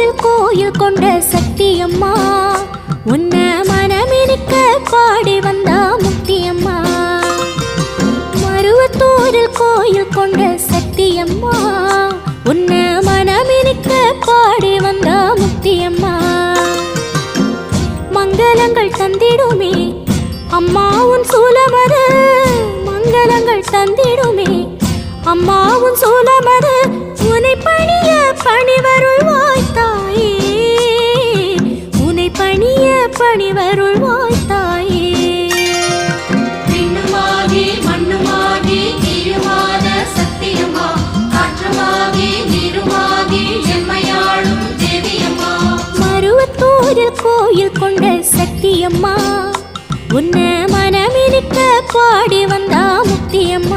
மருவத்தூரில் கோயில் கொண்ட சக்தியம்மா, உன்ன மனமிருக்க பாடி வந்தா முக்தியம்மா. மருவத்தூரில் கோயில் கொண்ட சக்தியம்மா, உன்ன மனமிருக்க பாடி வந்தா முக்தியம்மா. மங்களங்கள் தந்திடுமே அம்மா உன் சூலமது, மங்களங்கள் தந்திடுமே அம்மா உன் சூலமது. உனை பணிய பணிவருள்வாய் தாயே, உனை பணிய பணிவருள்வாய் தாயே. விண்ணுமாகி மண்ணுமாகி நீருமாத சக்தியம்மா, காற்றுமாகி நீருமாகி எம்மையாளும் தேவியம்மா. மருவத்தூரில் கோயில் கொண்ட சக்தியம்மா, உன்ன மனமிருக்க பாடி வந்தா முக்தியம்மா.